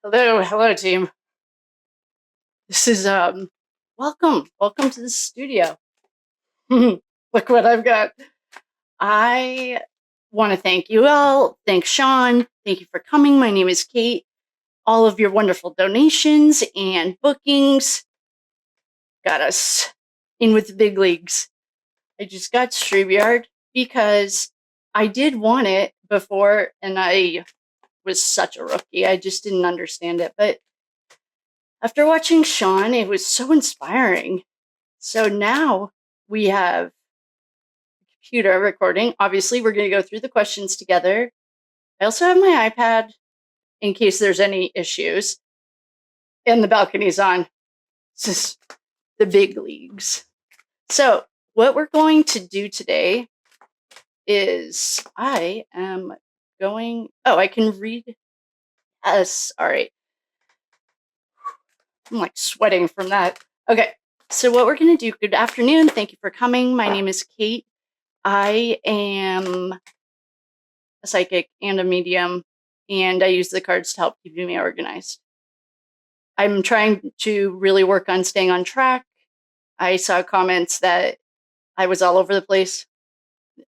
Hello, team. This is welcome to the studio. Look what I've got. I want to thank you all. Thanks, Sean. Thank you for coming. My name is Kate. All of your wonderful donations and bookings got us in with the big leagues. I just got StreamYard because I did want it before, and I was such a rookie. I just didn't understand it, but after watching Sean, it was so inspiring. So now we have computer recording. Obviously, we're going to go through the questions together. I also have my iPad in case there's any issues. And the balcony's on. This is the big leagues. So what we're going to do today is I can read. Yes, all right. I'm like sweating from that. Okay, so what we're going to do, good afternoon. Thank you for coming. My name is Kate. I am a psychic and a medium, and I use the cards to help keep me organized. I'm trying to really work on staying on track. I saw comments that I was all over the place.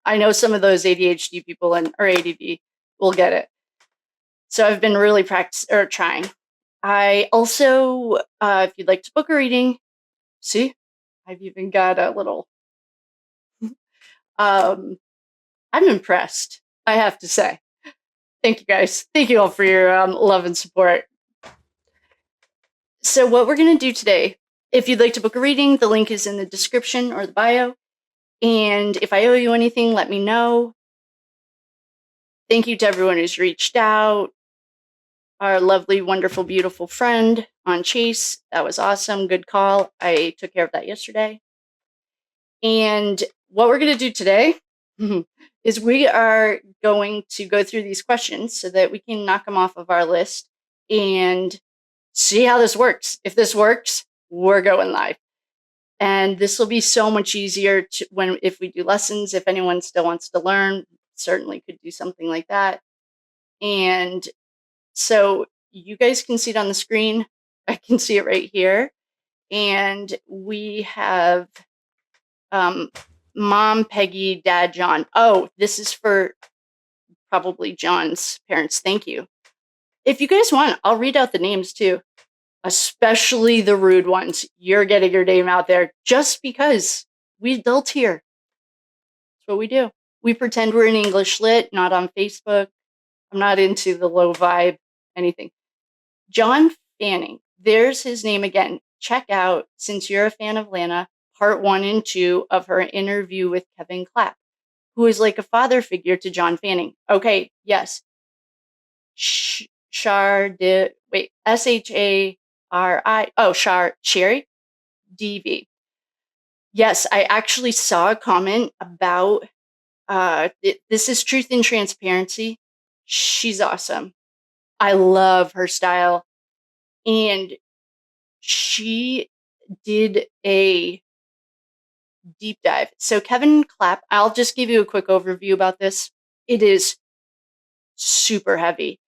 I know some of those ADHD people or ADD will get it. So I've been really trying. I also, if you'd like to book a reading, see, I've even got a little. I'm impressed, I have to say. Thank you guys. Thank you all for your love and support. So what we're going to do today, if you'd like to book a reading, the link is in the description or the bio. And if I owe you anything, let me know. Thank you to everyone who's reached out. Our lovely, wonderful, beautiful friend on Chase. That was awesome. Good call. I took care of that yesterday. And what we're going to do today is we are going to go through these questions so that we can knock them off of our list and see how this works. If this works, we're going live. And this will be so much easier if we do lessons. If anyone still wants to learn, certainly could do something like that. And so you guys can see it on the screen. I can see it right here. And we have Mom, Peggy, Dad, John. Oh, this is for probably John's parents. Thank you. If you guys want, I'll read out the names too. Especially the rude ones. You're getting your name out there just because we adults here. That's what we do. We pretend we're in English Lit, not on Facebook. I'm not into the low vibe, anything. John Fanning, there's his name again. Check out, since you're a fan of Lana, part 1 and 2 of her interview with Kevin Clapp, who is like a father figure to John Fanning. Okay, yes. S-H-A-R-I, Sherry DV. Yes, I actually saw a comment about this is Truth and Transparency. She's awesome. I love her style. And she did a deep dive. So Kevin Clapp, I'll just give you a quick overview about this. It is super heavy.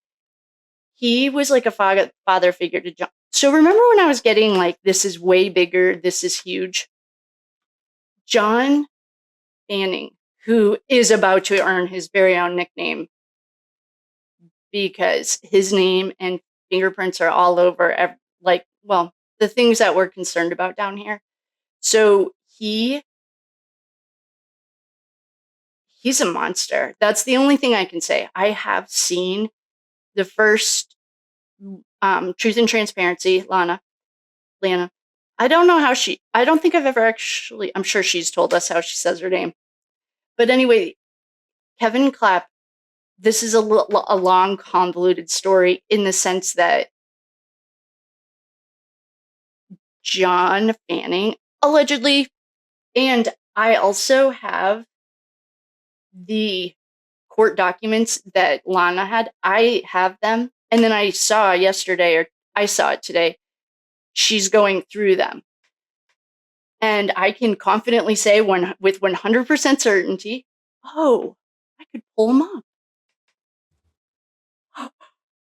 He was like a father figure to John. So remember when I was getting like, this is way bigger, this is huge? John Fanning, who is about to earn his very own nickname because his name and fingerprints are all over, the things that we're concerned about down here. So he's a monster. That's the only thing I can say. I have seen the first Truth and Transparency, Lana. I don't know how I don't think I've ever actually, I'm sure she's told us how she says her name. But anyway, Kevin Clapp, this is a long, convoluted story in the sense that John Fanning, allegedly, and I also have the court documents that Lana had. I have them. And then I saw it today, she's going through them. And I can confidently say with 100% certainty, I could pull them up.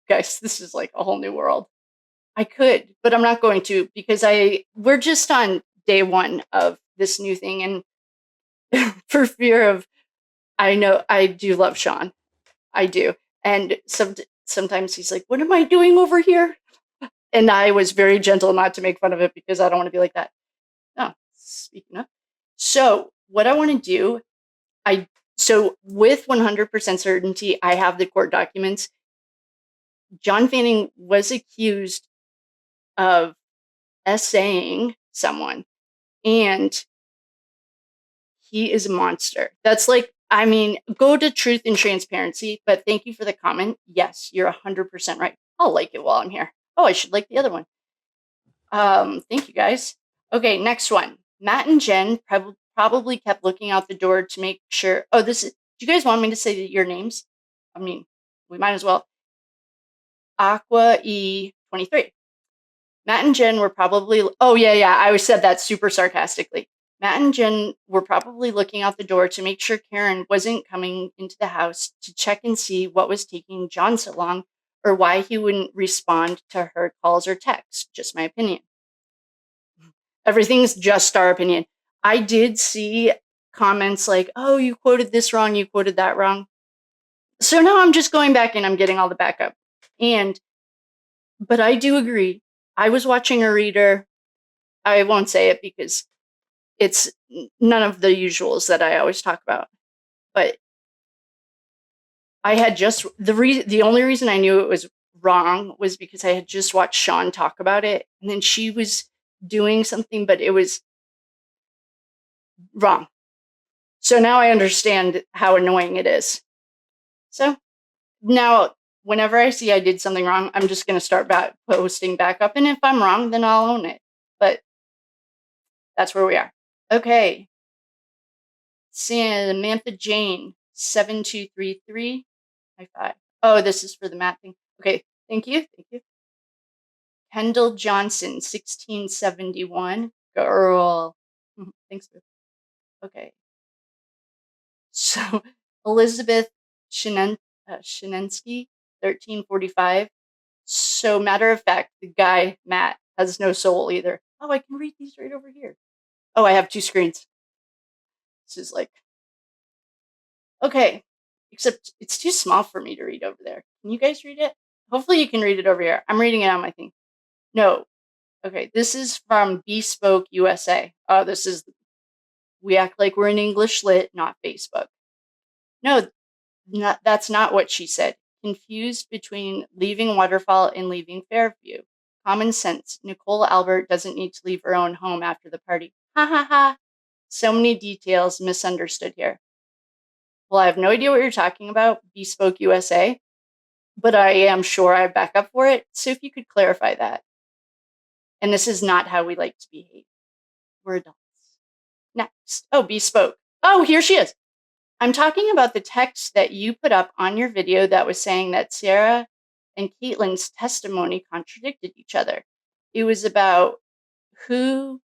Guys, this is like a whole new world. I could, but I'm not going to because we're just on day one of this new thing, and for fear of, I know I do love Sean. I do. And sometimes he's like, "What am I doing over here?" And I was very gentle not to make fun of it because I don't want to be like that. Oh, speaking of. So, what I want to do, so with 100% certainty, I have the court documents. John Fanning was accused of essaying someone, and he is a monster. That's like, I mean, go to Truth and Transparency, but thank you for the comment. Yes, you're 100% right. I'll like it while I'm here. Oh, I should like the other one. Thank you guys. Okay, next one. Matt and Jen probably kept looking out the door to make sure. Oh, do you guys want me to say your names? I mean, we might as well. Aqua E23. Matt and Jen were probably, oh yeah, I always said that super sarcastically. Matt and Jen were probably looking out the door to make sure Karen wasn't coming into the house to check and see what was taking John so long or why he wouldn't respond to her calls or texts. Just my opinion. Everything's just our opinion. I did see comments like, oh, you quoted this wrong, you quoted that wrong. So now I'm just going back and I'm getting all the backup. But I do agree. I was watching a reader. I won't say it because it's none of the usuals that I always talk about. But I had just, the only reason I knew it was wrong was because I had just watched Sean talk about it. And then she was doing something, but it was wrong. So now I understand how annoying it is. So now, whenever I see I did something wrong, I'm just going to start posting back up. And if I'm wrong, then I'll own it. But that's where we are. Okay. Samantha Jane, 7233. High five. Oh, this is for the math thing. Okay. Thank you. Kendall Johnson, 1671. Girl. Thanks. Okay. So Elizabeth Shinensky, 1345. So matter of fact, the guy, Matt, has no soul either. Oh, I can read these right over here. Oh, I have two screens. This is like, okay. Except it's too small for me to read over there. Can you guys read it? Hopefully you can read it over here. I'm reading it on my thing. No. Okay, this is from Bespoke USA. Oh, we act like we're in English Lit, not Facebook. No, that's not what she said. Confused between leaving Waterfall and leaving Fairview. Common sense. Nicole Albert doesn't need to leave her own home after the party. Ha ha ha. So many details misunderstood here. Well, I have no idea what you're talking about, Bespoke USA, but I am sure I have backup for it. So if you could clarify that. And this is not how we like to behave. We're adults. Next. Oh, Bespoke. Oh, here she is. I'm talking about the text that you put up on your video that was saying that Sarah and Caitlin's testimony contradicted each other. It was about who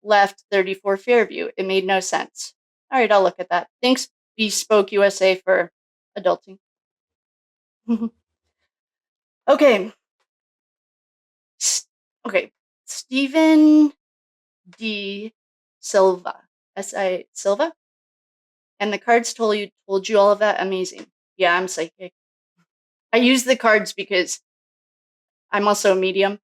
left 34 Fairview. It made no sense. All right, I'll look at that. Thanks, Bespoke USA, for adulting. Okay. Okay. Stephen D. Silva. S.I. Silva? And the cards told you all of that? Amazing. Yeah, I'm psychic. I use the cards because I'm also a medium,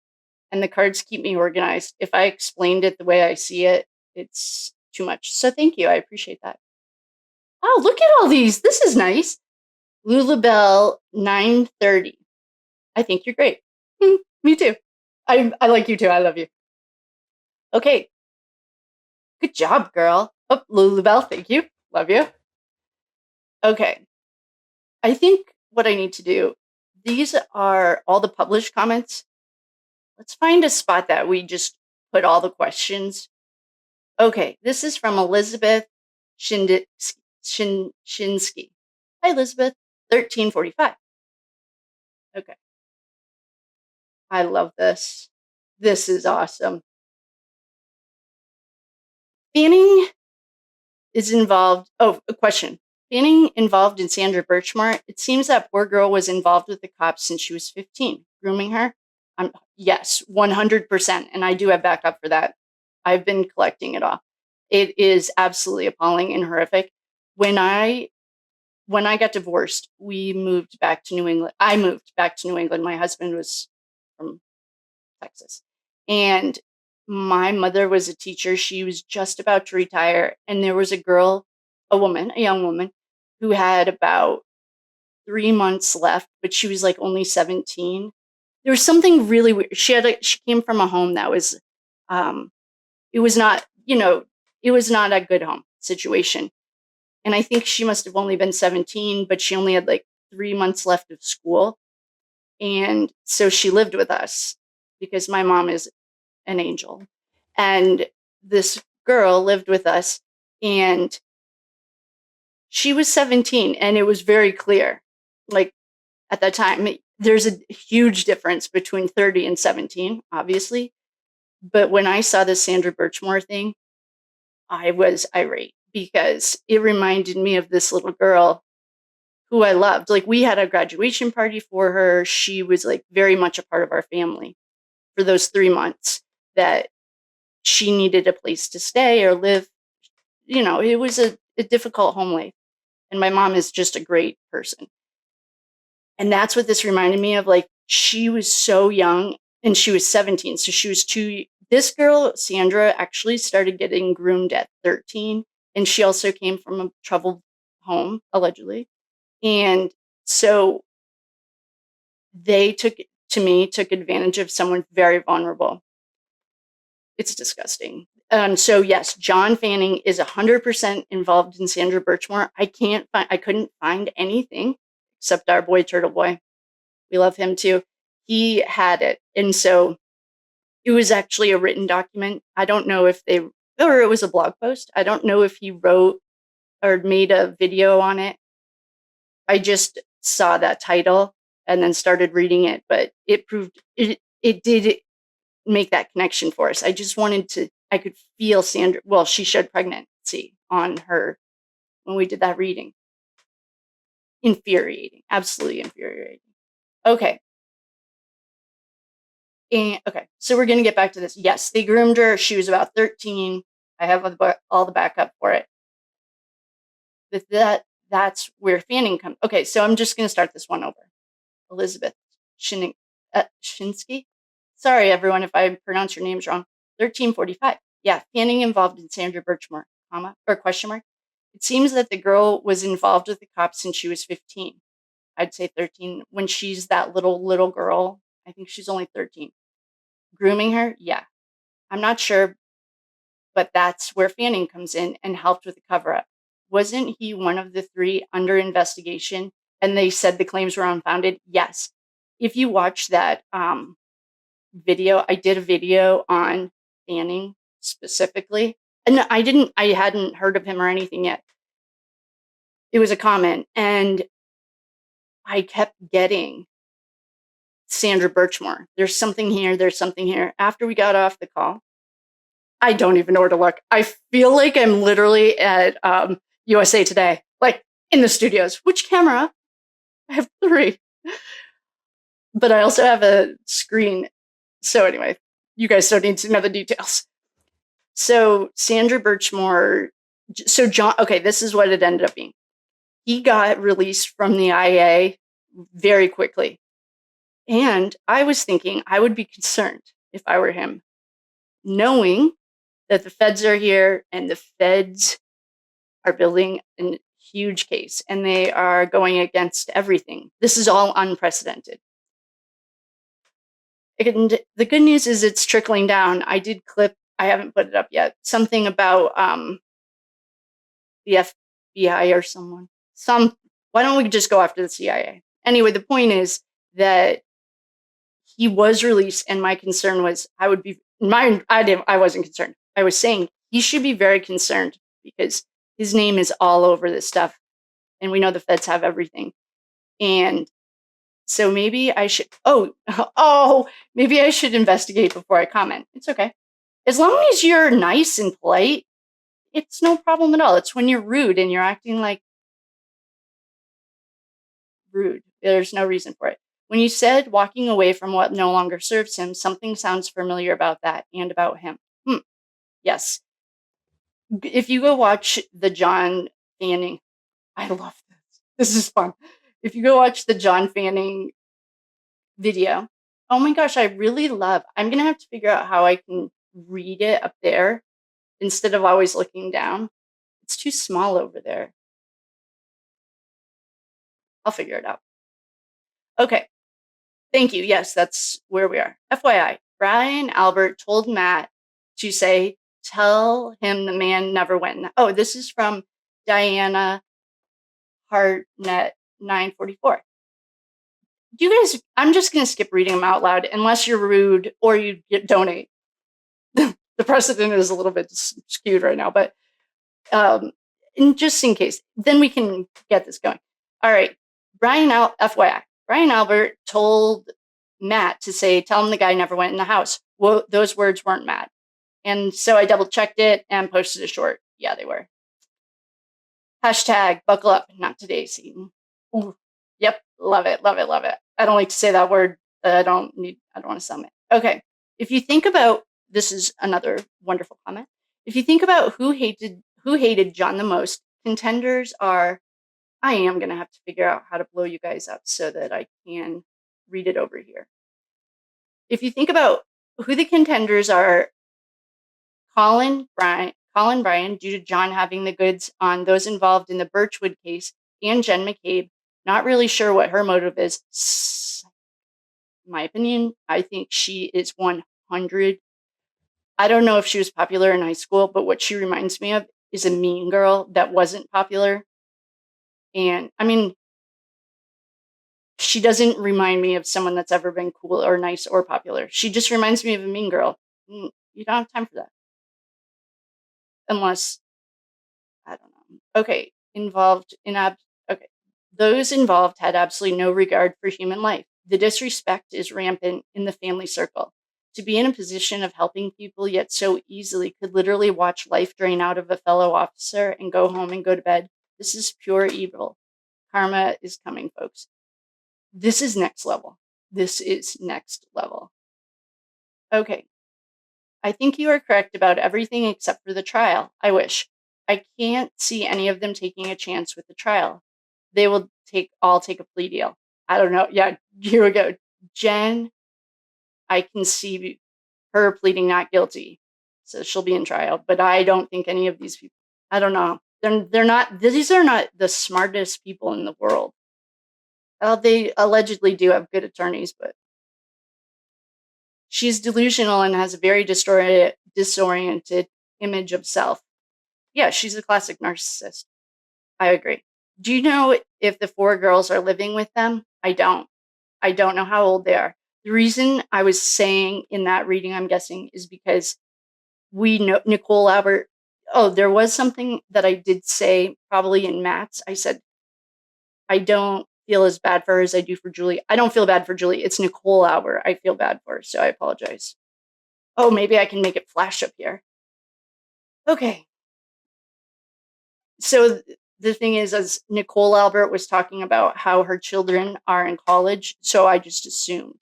and the cards keep me organized. If I explained it the way I see it, it's too much. So thank you. I appreciate that. Oh, look at all these. This is nice. Lulabelle 930. I think you're great. Me too. I like you too. I love you. Okay. Good job, girl. Oh, Lulabelle, thank you. Love you. Okay. I think what I need to do, these are all the published comments. Let's find a spot that we just put all the questions. Okay, this is from Elizabeth Shinsky. Hi, Elizabeth. 1345. Okay. I love this. This is awesome. Fanning is involved. Oh, a question. Fanning involved in Sandra Birchmore. It seems that poor girl was involved with the cops since she was 15, grooming her. Yes, 100%. And I do have backup for that. I've been collecting it all. It is absolutely appalling and horrific. When I got divorced, we moved back to New England. I moved back to New England. My husband was from Texas. And my mother was a teacher. She was just about to retire. And there was a girl, a young woman, who had about 3 months left, but she was like only 17. There was something really weird. She came from a home that was, it was not, it was not a good home situation. And I think she must have only been 17, but she only had like 3 months left of school. And so she lived with us because my mom is an angel. And this girl lived with us, and she was 17, and it was very clear, like at that time, there's a huge difference between 30 and 17, obviously. But when I saw this Sandra Birchmore thing, I was irate because it reminded me of this little girl who I loved. Like, we had a graduation party for her. She was like very much a part of our family for those 3 months that she needed a place to stay or live. It was a difficult home life. And my mom is just a great person. And that's what this reminded me of. Like, she was so young, and she was 17. So she was this girl, Sandra, actually started getting groomed at 13. And she also came from a troubled home, allegedly. And so they took advantage of someone very vulnerable. It's disgusting. So yes, John Fanning is 100% involved in Sandra Birchmore. I couldn't find anything except our boy Turtle Boy. We love him too. He had it. And so it was actually a written document. I don't know if or it was a blog post. I don't know if he wrote or made a video on it. I just saw that title and then started reading it, but it proved it did make that connection for us. I just I could feel Sandra. Well, she showed pregnancy on her when we did that reading. Infuriating, absolutely infuriating. Okay. Okay, so we're going to get back to this. Yes, they groomed her. She was about 13. I have all the backup for it. With that's where Fanning comes. Okay, so I'm just going to start this one over. Elizabeth Shinsky. Sorry, everyone, if I pronounce your names wrong. 1345. Yeah, Fanning involved in Sandra Birchmore, comma, or question mark. It seems that the girl was involved with the cops since she was 15. I'd say 13. When she's that little girl, I think she's only 13. Grooming her? Yeah. I'm not sure, but that's where Fanning comes in and helped with the cover-up. Wasn't he one of the 3 under investigation, and they said the claims were unfounded? Yes. If you watch that video, I did a video on Fanning specifically, and I hadn't heard of him or anything yet. It was a comment, and I kept getting Sandra Birchmore. There's something here. There's something here. After we got off the call, I don't even know where to look. I feel like I'm literally at USA Today, like in the studios. Which camera? I have 3. But I also have a screen. So anyway, you guys don't need to know the details. So Sandra Birchmore, so John, okay, this is what it ended up being. He got released from the IA very quickly. And I was thinking I would be concerned if I were him, knowing that the feds are here and the feds are building a huge case and they are going against everything. This is all unprecedented. And the good news is it's trickling down. I did clip, I haven't put it up yet, something about the FBI or someone. Why don't we just go after the CIA? Anyway, the point is that he was released, and my concern was I wasn't concerned. I was saying he should be very concerned because his name is all over this stuff, and we know the feds have everything. And so maybe I should, maybe I should investigate before I comment. It's okay. As long as you're nice and polite, it's no problem at all. It's when you're rude and you're acting like rude. There's no reason for it. When you said walking away from what no longer serves him, something sounds familiar about that and about him. Yes. If you go watch the John Fanning, I love this. This is fun. If you go watch the John Fanning video, oh my gosh, I'm going to have to figure out how I can read it up there instead of always looking down. It's too small over there. I'll figure it out. Okay. Thank you. Yes, that's where we are. FYI, Brian Albert told Matt to say, tell him the man never went. Oh, this is from Diana Hartnett 944. Do you guys, I'm just going to skip reading them out loud unless you're rude or you donate. The precedent is a little bit skewed right now, but just in case, then we can get this going. All right. FYI, Brian Albert told Matt to say, tell him the guy never went in the house. Well, those words weren't Matt. And so I double checked it and posted a short. Yeah, they were. Hashtag buckle up, not today, Seaton. Ooh. Yep, love it, love it, love it. I don't like to say that word. I don't want to sum it. Okay. If you think about, this is another wonderful comment. If you think about who hated John the most, contenders are, I am going to have to figure out how to blow you guys up so that I can read it over here. If you think about who the contenders are, Colin Bryan, due to John having the goods on those involved in the Birchwood case, and Jen McCabe, not really sure what her motive is. In my opinion, I think she is 100. I don't know if she was popular in high school, but what she reminds me of is a mean girl that wasn't popular. And I mean, she doesn't remind me of someone that's ever been cool or nice or popular. She just reminds me of a mean girl. You don't have time for that. Unless, I don't know. Okay, those involved had absolutely no regard for human life. The disrespect is rampant in the family circle. To be in a position of helping people yet so easily could literally watch life drain out of a fellow officer and go home and go to bed. This is pure evil. Karma is coming, folks. This is next level. This is next level. Okay. I think you are correct about everything except for the trial. I wish. I can't see any of them taking a chance with the trial. They will all take a plea deal. I don't know. Yeah, here we go. Jen, I can see her pleading not guilty. So she'll be in trial. But I don't think any of these people, I don't know. They're not, these are not the smartest people in the world. They allegedly do have good attorneys, but she's delusional and has a very disoriented image of self. Yeah, she's a classic narcissist. I agree. Do you know if the 4 girls are living with them? I don't. I don't know how old they are. The reason I was saying in that reading, I'm guessing, is because we know Nicole Albert. Oh, there was something that I did say probably in Matt's. I said, I don't feel as bad for her as I do for Julie. I don't feel bad for Julie. It's Nicole Albert I feel bad for, so I apologize. Oh, maybe I can make it flash up here. Okay. So the thing is, as Nicole Albert was talking about how her children are in college, so I just assumed.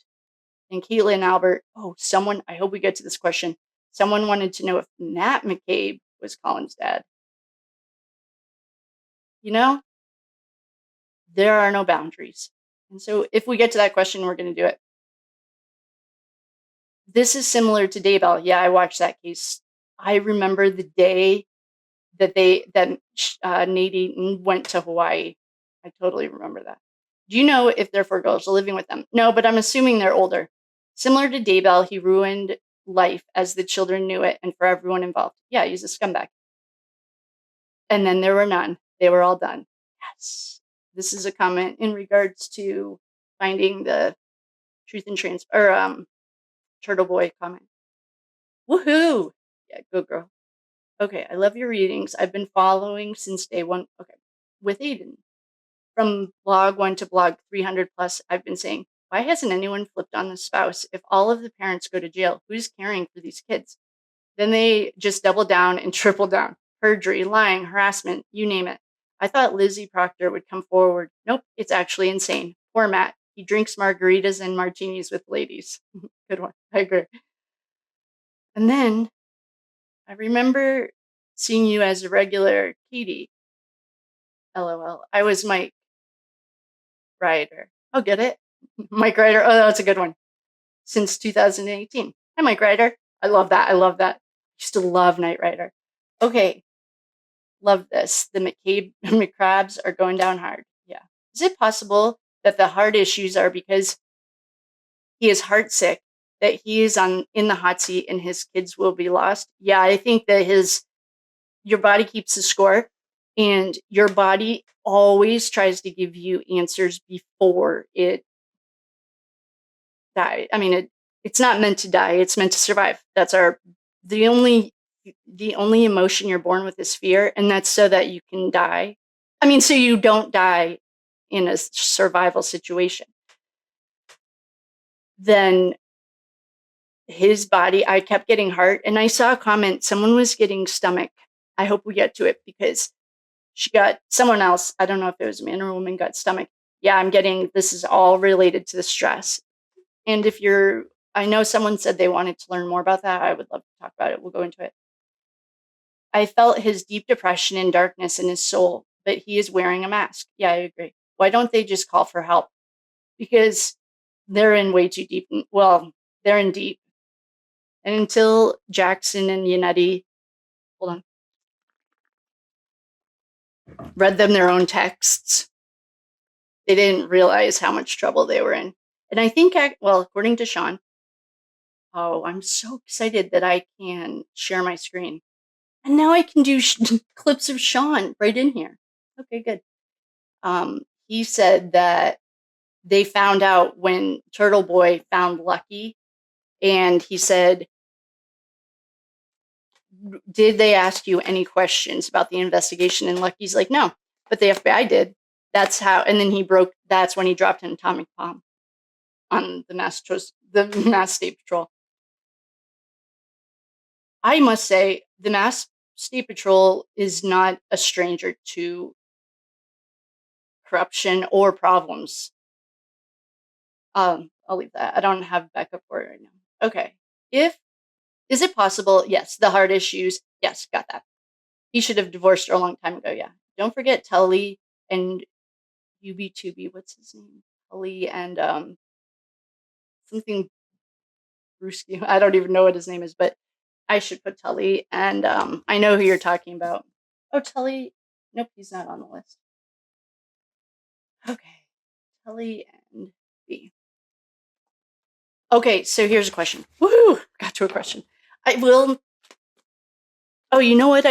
And Caitlin Albert, I hope we get to this question. Someone wanted to know if Matt McCabe was Colin's dad. You know, there are no boundaries. And so if we get to that question, we're going to do it. This is similar to Daybell. Yeah, I watched that case. I remember the day that Nate Eaton went to Hawaii. I totally remember that. Do you know if their 4 girls are living with them? No, but I'm assuming they're older. Similar to Daybell, he ruined life as the children knew it and for everyone involved. Yeah, he's a scumbag. And then there were none. They were all done. Yes. This is a comment in regards to finding the truth and Turtle Boy comment. Woohoo! Yeah, go girl. Okay, I love your readings. I've been following since day 1. Okay, with Aiden. From blog 1 to blog 300 plus, I've been saying, why hasn't anyone flipped on the spouse? If all of the parents go to jail, who's caring for these kids? Then they just double down and triple down. Perjury, lying, harassment, you name it. I thought Lizzie Proctor would come forward. Nope, it's actually insane. Poor Matt. He drinks margaritas and martinis with ladies. Good one. I agree. And then I remember seeing you as a regular Katie. LOL. I was Mike Ryder. Oh, get it? Mike Ryder. Oh, that's a good one. Since 2018. Hi, Mike Ryder. I love that. I love that. Used to love Knight Rider. Okay. Love this. The McCrabs are going down hard. Yeah. Is it possible that the heart issues are because he is heartsick, that he is in the hot seat and his kids will be lost? Yeah, I think that your body keeps the score, and your body always tries to give you answers before it dies. I mean, it's not meant to die, it's meant to survive. That's the only emotion you're born with is fear, and that's so that you can die. I mean, so you don't die in a survival situation. Then his body, I kept getting heart, and I saw a comment, someone was getting stomach. I hope we get to it because someone else, I don't know if it was a man or a woman, got stomach. Yeah, this is all related to the stress. And I know someone said they wanted to learn more about that. I would love to talk about it. We'll go into it. I felt his deep depression and darkness in his soul, but he is wearing a mask. Yeah, I agree. Why don't they just call for help? Because they're in way too deep. Well, they're in deep. And until Jackson and Yannetti, hold on, read them their own texts, they didn't realize how much trouble they were in. And I think, according to Sean, I'm so excited that I can share my screen. And now I can do clips of Sean right in here. Okay, good. He said that they found out when Turtle Boy found Lucky, and he said, did they ask you any questions about the investigation? And Lucky's like, no, but the FBI did. That's how, and then that's when he dropped an atomic bomb on the Mass State Patrol. I must say, the Mass State Patrol is not a stranger to corruption or problems. I'll leave that. I don't have backup for it right now. Okay. Is it possible? Yes. The heart issues. Yes. Got that. He should have divorced her a long time ago. Yeah. Don't forget Tully and UB2B. What's his name? Tully and something Brewski. I don't even know what his name is, but I should put Tully. And I know who you're talking about. Oh, Tully. Nope, he's not on the list. Okay. Tully and B. Okay, so here's a question. Woohoo! Got to a question. I will. Oh, you know what?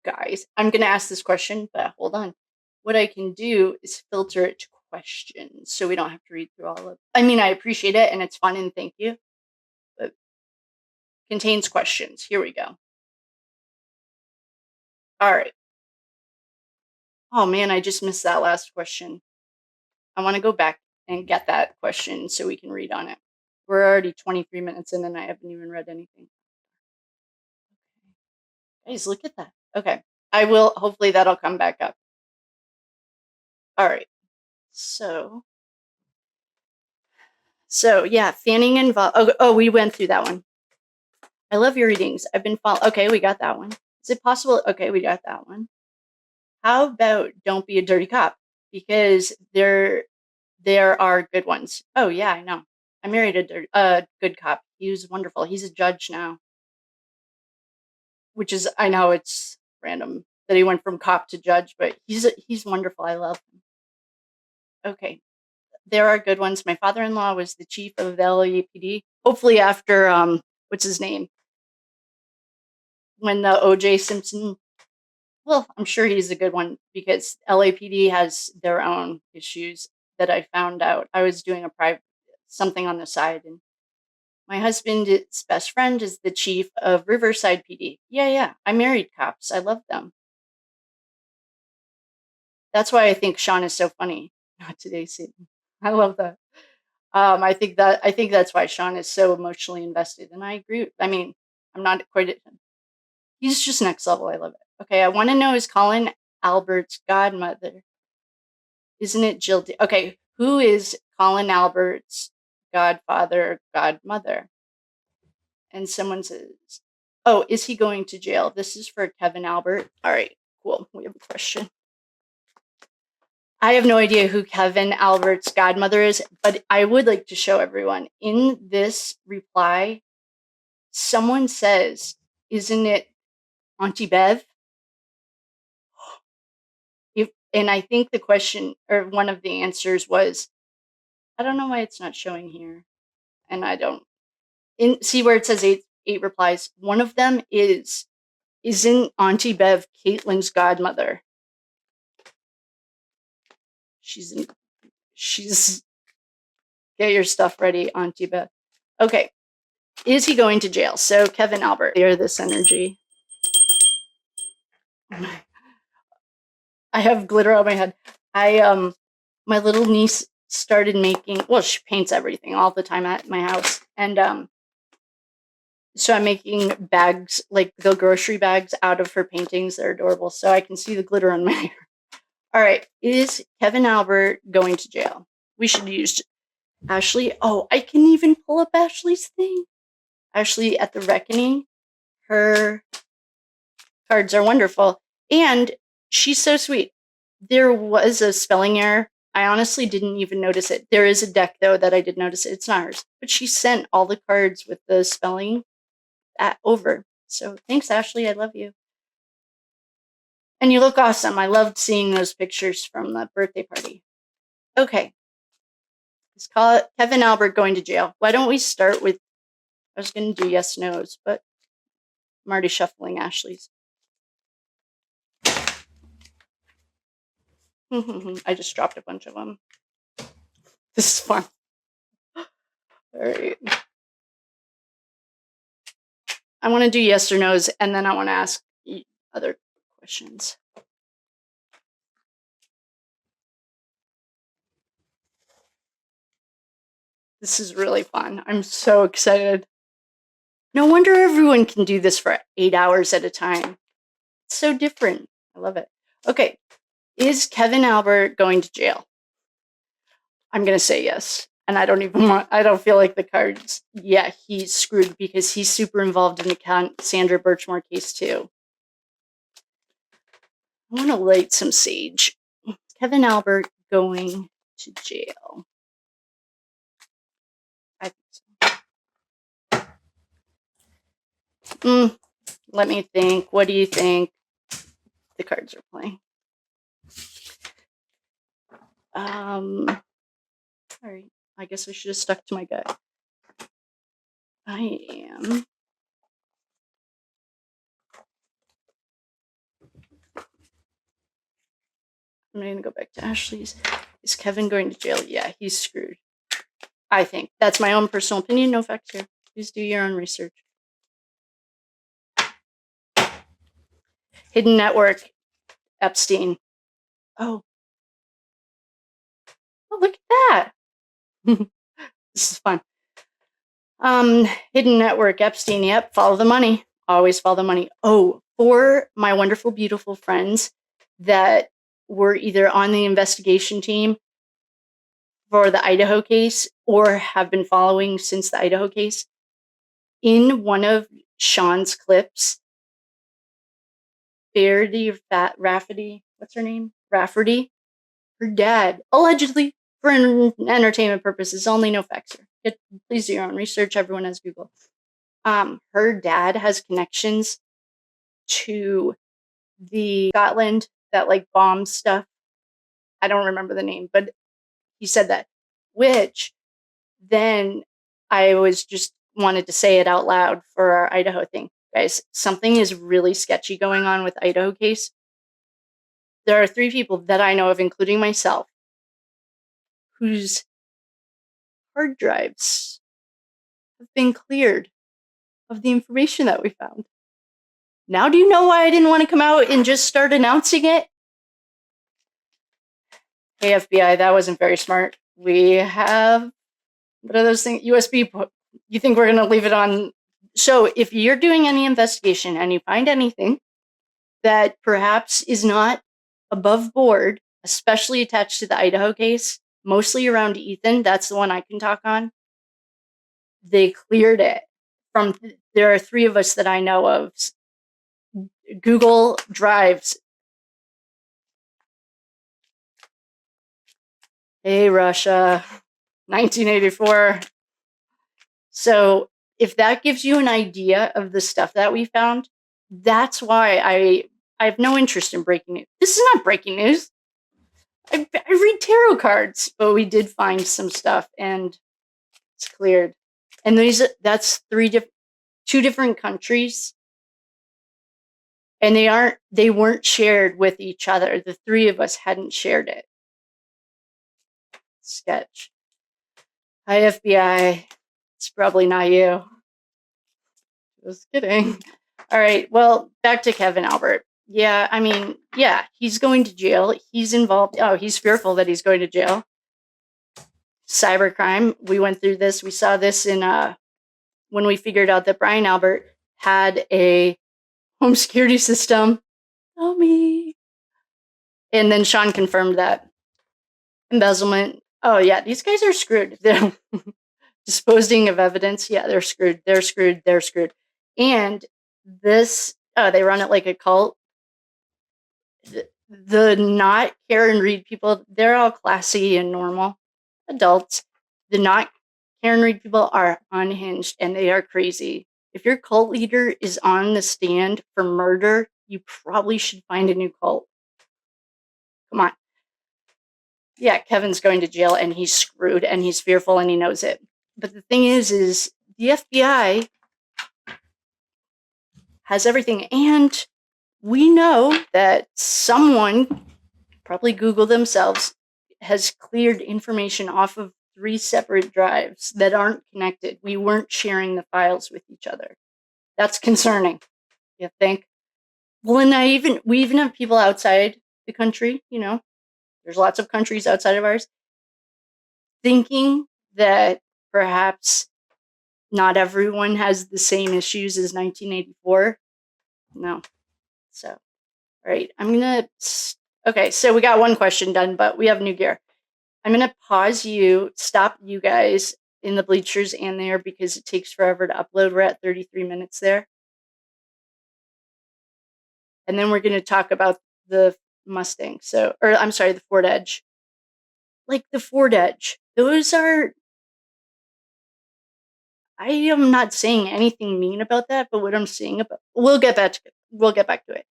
Guys, I'm going to ask this question, but hold on. What I can do is filter it to questions so we don't have to read through all of it. I mean, I appreciate it and it's fun and thank you, but contains questions. Here we go. All right. Oh man, I just missed that last question. I want to go back and get that question so we can read on it. We're already 23 minutes in and I haven't even read anything. Guys, look at that. Okay. I will, hopefully that'll come back up. All right. So yeah, Fanning and we went through that one. I love your readings. I've been okay, we got that one. Is it possible? Okay, we got that one. How about don't be a dirty cop? Because there are good ones. Oh yeah, I know. I married a good cop. He was wonderful. He's a judge now. Which is, I know it's random that he went from cop to judge, but he's wonderful. I love him. Okay. There are good ones. My father-in-law was the chief of the LAPD. Hopefully after what's his name? When the O.J. Simpson, well, I'm sure he's a good one because LAPD has their own issues that I found out. I was doing something on the side, and my husband's best friend is the chief of Riverside PD. Yeah. I married cops. I love them. That's why I think Sean is so funny. Not today, Satan. I love that. I think that's why Sean is so emotionally invested, and I agree. I mean, I'm not quite. He's just next level. I love it. Okay, I want to know, is Colin Albert's godmother? Isn't it Jill? Okay, who is Colin Albert's godfather or godmother? And someone says, oh, is he going to jail? This is for Kevin Albert. All right, cool. We have a question. I have no idea who Kevin Albert's godmother is, but I would like to show everyone. In this reply, someone says, isn't it Auntie Bev? And I think the question, or one of the answers was, I don't know why it's not showing here. And I don't, see where it says eight replies. One of them is, isn't Auntie Bev Caitlin's godmother? She's, get your stuff ready, Auntie Bev. Okay. Is he going to jail? So Kevin Albert, clear this energy. I have glitter on my head. My little niece started making, well, she paints everything all the time at my house. And so I'm making bags, like the grocery bags out of her paintings. They're adorable. So I can see the glitter on my hair. All right. Is Kevin Albert going to jail? We should use Ashley. Oh, I can even pull up Ashley's thing. Ashley at the Reckoning. Her cards are wonderful. And she's so sweet. There was a spelling error. I honestly didn't even notice it. There is a deck, though, that I did notice it. It's not hers. But she sent all the cards with the spelling over. So thanks, Ashley. I love you. And you look awesome. I loved seeing those pictures from the birthday party. Okay. Let's call it Kevin Albert going to jail. Why don't we start with, I was going to do yes, no's, but I'm already shuffling Ashley's. I just dropped a bunch of them. This is fun. All right. I want to do yes or no's, and then I want to ask other questions. This is really fun. I'm so excited. No wonder everyone can do this for 8 hours at a time. It's so different. I love it. Okay. Is Kevin Albert going to jail? I'm going to say yes. And I don't feel like the cards. Yeah, he's screwed because he's super involved in the Sandra Birchmore case too. I want to light some sage. Kevin Albert going to jail. I think so. Let me think. What do you think the cards are playing? Sorry. I guess I should have stuck to my gut. I'm going to go back to Ashley's. Is Kevin going to jail? Yeah, he's screwed. I think. That's my own personal opinion. No facts here. Please do your own research. Hidden Network, Epstein. Oh, look at that. This is fun. Hidden Network, Epstein. Yep, follow the money. Always follow the money. Oh, for my wonderful, beautiful friends that were either on the investigation team for the Idaho case or have been following since the Idaho case, in one of Sean's clips, Rafferty, what's her name? Rafferty, her dad, allegedly, for entertainment purposes, only no facts here. Please do your own research. Everyone has Google. Her dad has connections to the Scotland that like bombs stuff. I don't remember the name, but he said that, which then I was just wanted to say it out loud for our Idaho thing. Guys, something is really sketchy going on with Idaho case. There are 3 people that I know of, including myself, whose hard drives have been cleared of the information that we found. Now do you know why I didn't want to come out and just start announcing it? Hey, FBI, that wasn't very smart. We have, what are those things? USB. You think we're going to leave it on? So if you're doing any investigation and you find anything that perhaps is not above board, especially attached to the Idaho case, mostly around Ethan. That's the one I can talk on. They cleared it from, there are 3 of us that I know of. Google Drives. Hey, Russia, 1984. So if that gives you an idea of the stuff that we found, that's why I have no interest in breaking news. This is not breaking news. I read tarot cards, but we did find some stuff and it's cleared. And that's 2 different countries, and they weren't shared with each other. The 3 of us hadn't shared it. Sketch. Hi, FBI. It's probably not you. Just kidding. All right, well, back to Kevin Albert. Yeah, I mean, yeah, he's going to jail. He's involved. Oh, he's fearful that he's going to jail. Cybercrime. We went through this. We saw this in when we figured out that Brian Albert had a home security system. Tell me. And then Sean confirmed that. Embezzlement. Oh, yeah, these guys are screwed. They're disposing of evidence. Yeah, they're screwed. They're screwed. They're screwed. And this, they run it like a cult. The not Karen Reed people, they're all classy and normal adults. The not Karen Reed people are unhinged and they are crazy. If your cult leader is on the stand for murder, you probably should find a new cult. Come on. Yeah, Kevin's going to jail and he's screwed and he's fearful and he knows it. But the thing is the FBI has everything. And we know that someone, probably Google themselves, has cleared information off of 3 separate drives that aren't connected. We weren't sharing the files with each other. That's concerning, you think? Well, and we even have people outside the country, you know, there's lots of countries outside of ours, thinking that perhaps not everyone has the same issues as 1984. No. So, all right, okay, so we got one question done, but we have new gear. I'm going to stop you guys in the bleachers and there because it takes forever to upload. We're at 33 minutes there. And then we're going to talk about the Mustang. I'm sorry, the Ford Edge. Like the Ford Edge. I am not saying anything mean about that, but what I'm saying we'll get back to it.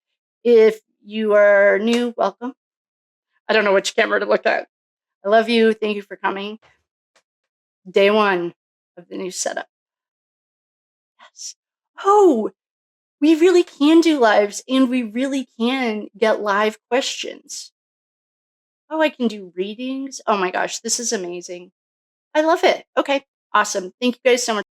If you are new, welcome. I don't know which camera to look at. I love you. Thank you for coming. Day 1 of the new setup. Yes. Oh, we really can do lives and we really can get live questions. Oh, I can do readings. Oh my gosh, this is amazing. I love it. Okay, awesome. Thank you guys so much.